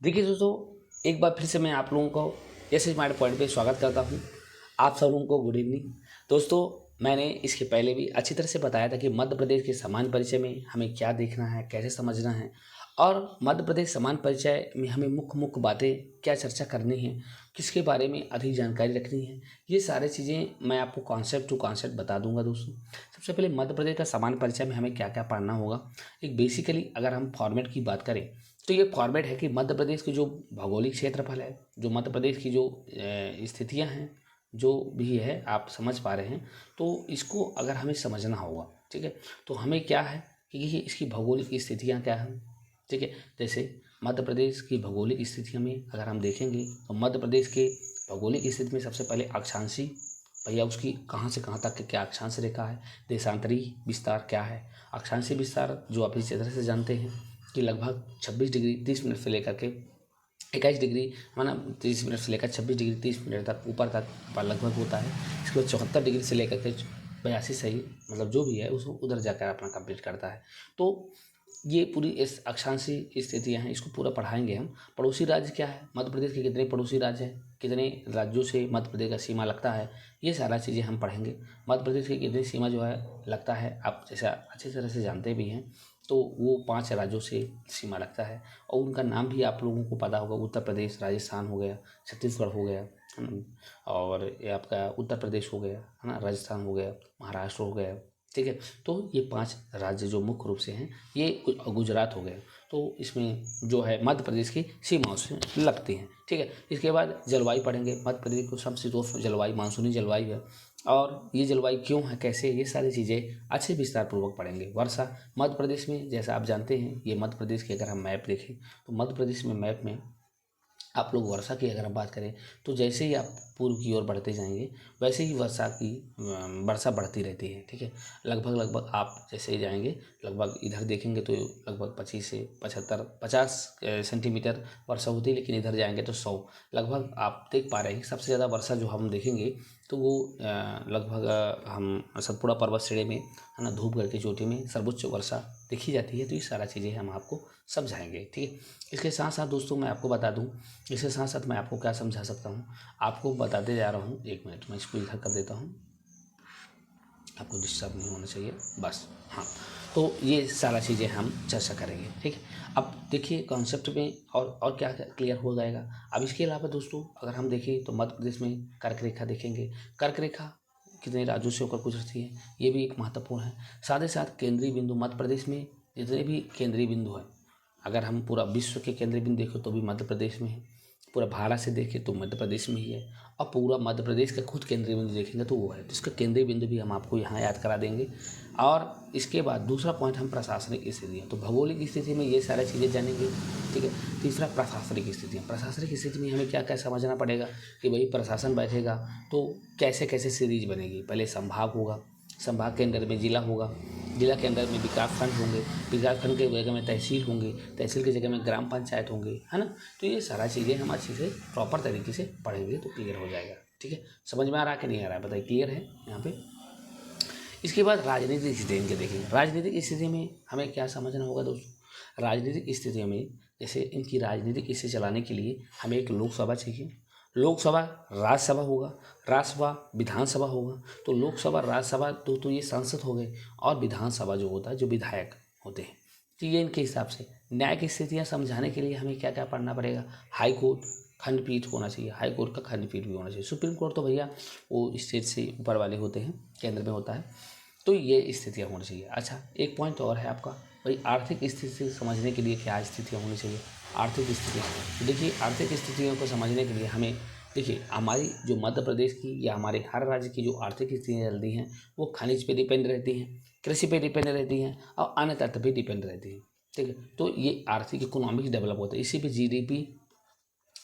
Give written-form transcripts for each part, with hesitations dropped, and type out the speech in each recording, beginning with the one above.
देखिए दोस्तों, एक बार फिर से मैं आप लोगों को एस एच माइंड पॉइंट पे स्वागत करता हूँ। आप सब लोगों को गुड इवनिंग। दोस्तों, मैंने इसके पहले भी अच्छी तरह से बताया था कि मध्य प्रदेश के सामान्य परिचय में हमें क्या देखना है, कैसे समझना है, और मध्य प्रदेश सामान्य परिचय में हमें मुख्य मुख्य बातें क्या चर्चा करनी है, किसके बारे में अधिक जानकारी रखनी है, ये सारी चीज़ें मैं आपको कॉन्सेप्ट टू कॉन्सेप्ट बता दूंगा। दोस्तों, सबसे पहले मध्य प्रदेश का सामान्य परिचय में हमें क्या क्या पढ़ना होगा। एक बेसिकली अगर हम फॉर्मेट की बात करें तो ये फॉर्मेट है कि मध्य प्रदेश की जो भौगोलिक क्षेत्रफल है, जो मध्य प्रदेश की जो स्थितियां हैं, जो भी है आप समझ पा रहे हैं, तो इसको अगर हमें समझना होगा, ठीक है, तो हमें क्या है कि ये इसकी भौगोलिक स्थितियां क्या हैं, ठीक है। जैसे मध्य प्रदेश की भौगोलिक स्थितियों में अगर हम देखेंगे तो मध्य प्रदेश के भौगोलिक स्थिति में सबसे पहले अक्षांशी, भैया उसकी कहाँ से कहाँ तक की क्या अक्षांश रेखा है। देशांतरी विस्तार क्या है। अक्षांशीय विस्तार जो आप इस तरह से जानते हैं कि लगभग 26 डिग्री 30 मिनट से लेकर के 21 डिग्री माना 30 मिनट से लेकर 26 डिग्री 30 मिनट तक ऊपर तक लगभग होता है। इसके बाद 74 डिग्री से लेकर के 82 सही मतलब जो भी है उसको उधर जाकर अपना कंप्लीट करता है। तो ये पूरी इस अक्षांशीय स्थितियाँ हैं, इसको पूरा पढ़ाएंगे हम। पड़ोसी राज्य क्या है, मध्य प्रदेश के कितने पड़ोसी राज्य हैं, कितने राज्यों से मध्य प्रदेश का सीमा लगता है, ये सारा चीज़ें हम पढ़ेंगे। मध्य प्रदेश की कितनी सीमा जो है लगता है, आप जैसा अच्छी तरह से जानते भी हैं, तो वो 5 राज्यों से सीमा लगता है और उनका नाम भी आप लोगों को पता होगा। उत्तर प्रदेश, राजस्थान हो गया, छत्तीसगढ़ हो गया, है ना, और ये आपका उत्तर प्रदेश हो गया, है ना, राजस्थान हो गया, महाराष्ट्र हो गया, ठीक है। तो ये 5 राज्य जो मुख्य रूप से हैं, ये गुजरात हो गया, तो इसमें जो है मध्य प्रदेश की सीमाओं से लगती हैं, ठीक है। इसके बाद जलवायु पढ़ेंगे। मध्य प्रदेश को समशीतोष्ण जलवायु, मानसूनी जलवायु है, और ये जलवायु क्यों है, कैसे, ये सारी चीज़ें अच्छे विस्तार पूर्वक पढ़ेंगे। वर्षा मध्य प्रदेश में, जैसा आप जानते हैं, ये मध्य प्रदेश की अगर हम मैप देखें तो मध्य प्रदेश में मैप में आप लोग वर्षा की अगर हम बात करें तो जैसे ही आप पूर्व की ओर बढ़ते जाएंगे वैसे ही वर्षा बढ़ती रहती है, ठीक है। लगभग आप जैसे ही जाएंगे लगभग इधर देखेंगे तो लगभग 25 से 75 50 सेंटीमीटर वर्षा होती है, लेकिन इधर जाएंगे तो 100 लगभग आप देख पा रहे हैं। सबसे ज़्यादा वर्षा जो हम देखेंगे तो वो लगभग हम सतपुड़ा पर्वत श्रेणी में, है ना, धूपगढ़ की चोटी में सर्वोच्च वर्षा देखी जाती है। तो ये सारा चीज़ें हम आपको समझाएंगे, ठीक है। इसके साथ साथ दोस्तों मैं आपको बता दूं, इसके साथ साथ मैं आपको क्या समझा सकता हूं, आपको बताते जा रहा हूं। एक मिनट मैं इसको इधर कर देता हूं, आपको डिस्टर्ब नहीं होना चाहिए, बस। हाँ, तो ये सारा चीज़ें हम चर्चा करेंगे, ठीक है। अब देखिए कॉन्सेप्ट में और क्या क्लियर हो जाएगा। अब इसके अलावा दोस्तों अगर हम देखें तो मध्य प्रदेश में कर्क रेखा देखेंगे। कर्क रेखा कितने राज्यों से होकर गुजरती है, ये भी एक महत्वपूर्ण है। साथ ही साथ केंद्रीय बिंदु, मध्य प्रदेश में जितने भी केंद्रीय बिंदु हैं, अगर हम पूरा विश्व के केंद्रीय बिंदु देखें तो भी मध्य प्रदेश में है, पूरा भारत से देखें तो मध्य प्रदेश में ही है, और पूरा मध्य प्रदेश का खुद केंद्रीय बिंदु देखेंगे तो वो है। तो इसका केंद्रीय बिंदु भी हम आपको यहाँ याद करा देंगे। और इसके बाद दूसरा पॉइंट हम प्रशासनिक स्थितियाँ, तो भौगोलिक स्थिति में ये सारी चीज़ें जानेंगे, ठीक है। तीसरा प्रशासनिक स्थितियाँ, प्रशासनिक स्थिति में हमें क्या क्या समझना पड़ेगा कि भाई प्रशासन बैठेगा तो कैसे कैसे सीरीज बनेगी। पहले संभाग होगा, संभाग के अंदर में जिला होगा, जिला के अंदर में विकास खंड होंगे, विकास खंड के जगह में तहसील होंगे, तहसील की जगह में ग्राम पंचायत होंगे, है ना। तो ये सारा चीज़ें हम अच्छे से प्रॉपर तरीके से पढ़ेंगे तो क्लियर हो जाएगा, ठीक है। समझ में आ रहा है कि नहीं आ रहा है, बताइए, क्लियर है यहाँ पे। इसके बाद राजनीतिक स्थिति के देखेंगे। राजनीतिक स्थिति में हमें क्या समझना होगा दोस्तों। राजनीतिक स्थितियों में जैसे इनकी राजनीतिक स्थिति चलाने के लिए हमें एक लोकसभा चाहिए, लोकसभा, राज्यसभा होगा, राज्यसभा, विधानसभा होगा। तो लोकसभा, राज्यसभा तो ये सांसद हो गए, और विधानसभा जो होता है जो विधायक होते हैं। तो ये इनके हिसाब से न्यायिक स्थितियाँ समझाने के लिए हमें क्या क्या पढ़ना पड़ेगा। हाई कोर्ट, खंडपीठ होना चाहिए, हाई कोर्ट का खंडपीठ भी होना चाहिए। सुप्रीम कोर्ट तो भैया वो स्टेट से ऊपर वाले होते हैं, केंद्र में होता है। तो ये स्थितियाँ होनी चाहिए। अच्छा, एक पॉइंट और है आपका, भाई आर्थिक स्थिति समझने के लिए क्या स्थितियाँ होनी चाहिए। आर्थिक स्थिति, तो देखिए आर्थिक स्थितियों को समझने के लिए हमें, देखिए हमारी जो मध्य प्रदेश की या हमारे हर राज्य की जो आर्थिक स्थितियाँ चलती हैं वो खनिज पे डिपेंड रहती हैं, कृषि पे डिपेंड रहती हैं, और अन्य तत्व पे डिपेंड रहती हैं, ठीक है। तो ये आर्थिक इकोनॉमिक डेवलप होता है, इसी पे जीडीपी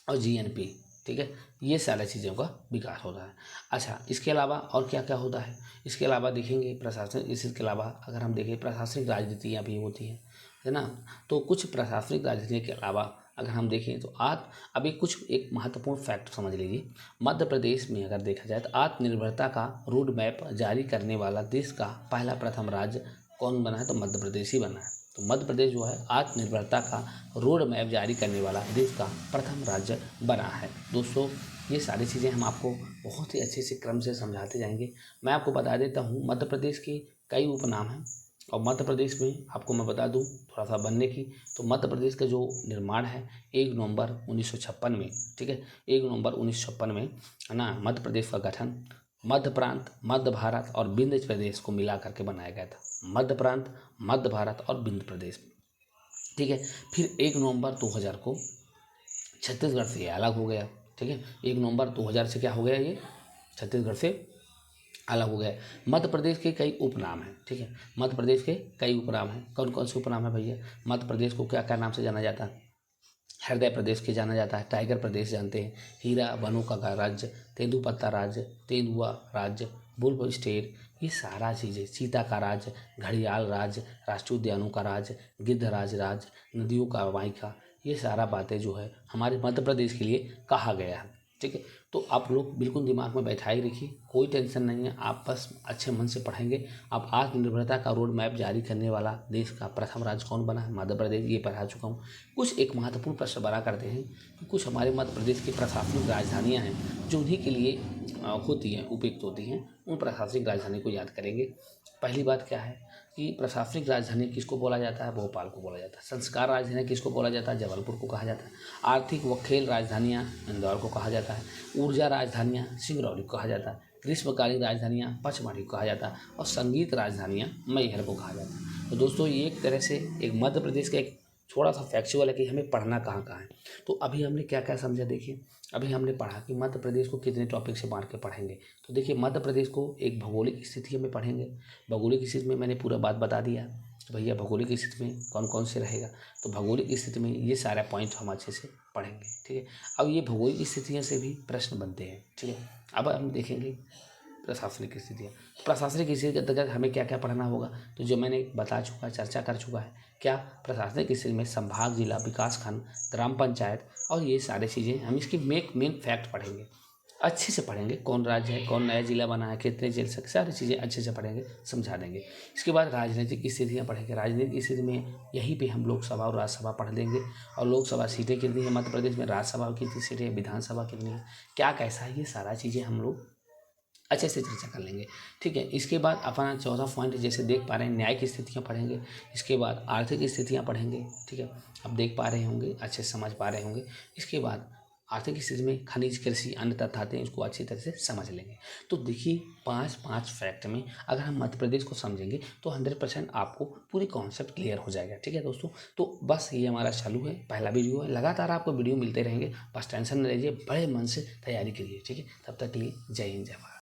और जीएनपी, ठीक है, ये सारी चीज़ों का विकास होता है। अच्छा, इसके अलावा और क्या क्या होता है, इसके अलावा देखेंगे प्रशासन, इसके अलावा अगर हम देखें प्रशासनिक राजनीतियाँ भी होती हैं, है ना। तो कुछ प्रशासनिक राजनीति के अलावा अगर हम देखें तो आप अभी कुछ एक महत्वपूर्ण फैक्ट समझ लीजिए। मध्य प्रदेश में अगर देखा जाए तो आत्मनिर्भरता का रोड मैप जारी करने वाला देश का पहला प्रथम राज्य कौन बना है, तो मध्य प्रदेश ही बना है। तो मध्य प्रदेश जो है आत्मनिर्भरता का रोड मैप जारी करने वाला देश का प्रथम राज्य बना है। दोस्तों ये सारी चीज़ें हम आपको बहुत ही अच्छे से क्रम से समझाते जाएंगे। मैं आपको बता देता हूँ मध्य प्रदेश के कई उपनाम हैं और मध्य प्रदेश में आपको मैं बता दूं थोड़ा सा बनने की, तो मध्य प्रदेश का जो निर्माण है 1 नवंबर 1956 में, ठीक है, 1 नवंबर 1956 में है ना, मध्य प्रदेश का गठन मध्य प्रांत, मध्य भारत और विंध्य प्रदेश को मिला करके बनाया गया था। मध्य प्रांत, मध्य भारत और विंध्य प्रदेश, ठीक है। फिर 1 नवंबर 2000 को छत्तीसगढ़ से ये अलग हो गया, ठीक है। 1 नवंबर 2000 से क्या हो गया, ये छत्तीसगढ़ से अलग हो गया। मध्य प्रदेश के कई उपनाम हैं, ठीक है। मध्य प्रदेश के कई उपनाम हैं। कौन कौन से उपनाम है भैया? मध्य प्रदेश को क्या क्या नाम से जाना जाता है? हृदय प्रदेश के जाना जाता है, टाइगर प्रदेश जानते हैं, हीरा वनों का राज्य, तेंदुपत्ता राज्य, तेंदुआ राज्य, बुलबुल स्टेट, ये सारा चीज़ें, सीता का राज्य, घड़ियाल राज्य, राष्ट्रीय उद्यानों का राज्य, गिद्धराज राज्य, नदियों का वाइका, ये सारा बातें जो है हमारे मध्य प्रदेश के लिए कहा गया है, ठीक है। तो आप लोग बिल्कुल दिमाग में बैठा ही रखिए, कोई टेंशन नहीं है, आप बस अच्छे मन से पढ़ेंगे। अब आत्मनिर्भरता का रोड मैप जारी करने वाला देश का प्रथम राज्य कौन बना है? मध्य प्रदेश, ये पढ़ा चुका हूँ। कुछ एक महत्वपूर्ण प्रश्न बना करते हैं कि कुछ हमारे मध्य प्रदेश की प्रशासनिक राजधानियाँ हैं जो उन्हीं के लिए होती हैं, उपयुक्त होती हैं, उन प्रशासनिक राजधानी को याद करेंगे। पहली बात क्या है कि प्रशासनिक राजधानी किसको बोला जाता है? भोपाल को बोला जाता है। संस्कार राजधानी किसको बोला जाता है? जबलपुर को कहा जाता है। आर्थिक व खेल राजधानियाँ इंदौर को कहा जाता है। ऊर्जा राजधानियाँ सिंगरौली को कहा जाता है। ग्रीष्मकालीन राजधानियाँ पचमढ़ी को कहा जाता है और संगीत राजधानियाँ मैहर को कहा जाता है। तो दोस्तों ये एक तरह से एक मध्य प्रदेश का एक थोड़ा सा फैक्चुअल है कि हमें पढ़ना कहाँ कहाँ है। तो अभी हमने क्या क्या समझा, देखिए अभी हमने पढ़ा कि मध्य प्रदेश को कितने टॉपिक से बांट के पढ़ेंगे। तो देखिए मध्य प्रदेश को एक भौगोलिक स्थिति में पढ़ेंगे। भौगोलिक स्थिति में मैंने पूरा बात बता दिया तो भैया भौगोलिक स्थिति में कौन कौन से रहेगा, तो भौगोलिक स्थिति में ये सारा पॉइंट हम अच्छे से पढ़ेंगे, ठीक है। अब ये भौगोलिक स्थितियों से भी प्रश्न बनते हैं, ठीक है। अब हम देखेंगे प्रशासनिक स्थितियाँ। प्रशासनिक स्थिति के अंतर्गत हमें क्या क्या पढ़ना होगा, तो जो मैंने बता चुका, चर्चा कर चुका है। क्या? प्रशासनिक स्थिति में संभाग, जिला, विकास खंड, ग्राम पंचायत और ये सारी चीज़ें हम इसकी मेन फैक्ट पढ़ेंगे, अच्छे से पढ़ेंगे। कौन राज्य है, कौन नया जिला बना है, कितने जेल से, सारी चीज़ें अच्छे से पढ़ेंगे, समझा देंगे। इसके बाद राजनीतिक स्थितियाँ पढ़ेंगे। राजनीतिक स्थिति में यहीं पे हम लोकसभा और राज्यसभा पढ़ लेंगे और लोकसभा सीटें कितनी है मध्य प्रदेश में, राज्यसभा कितनी सीटें हैं, विधानसभा कितनी है, क्या कैसा है, ये सारा चीज़ें हम लोग अच्छे से चर्चा कर लेंगे, ठीक है। इसके बाद अपना चौथा पॉइंट जैसे देख पा रहे हैं न्यायिक स्थितियाँ पढ़ेंगे। इसके बाद आर्थिक स्थितियाँ पढ़ेंगे, ठीक है। अब देख पा रहे होंगे, अच्छे से समझ पा रहे होंगे। इसके बाद आर्थिक स्थिति में खनिज, कृषि, अन्य तत्व आते हैं, इसको अच्छी तरह से समझ लेंगे। तो देखिए 5 फैक्ट में अगर हम मध्य प्रदेश को समझेंगे तो 100% आपको पूरी कॉन्सेप्ट क्लियर हो जाएगा, ठीक है दोस्तों। तो बस ये हमारा चालू है, पहला वीडियो है, लगातार आपको वीडियो मिलते रहेंगे, बस टेंशन न लीजिए, बड़े मन से तैयारी करिए, ठीक है। तब तक के लिए जय हिंद, जय भारत।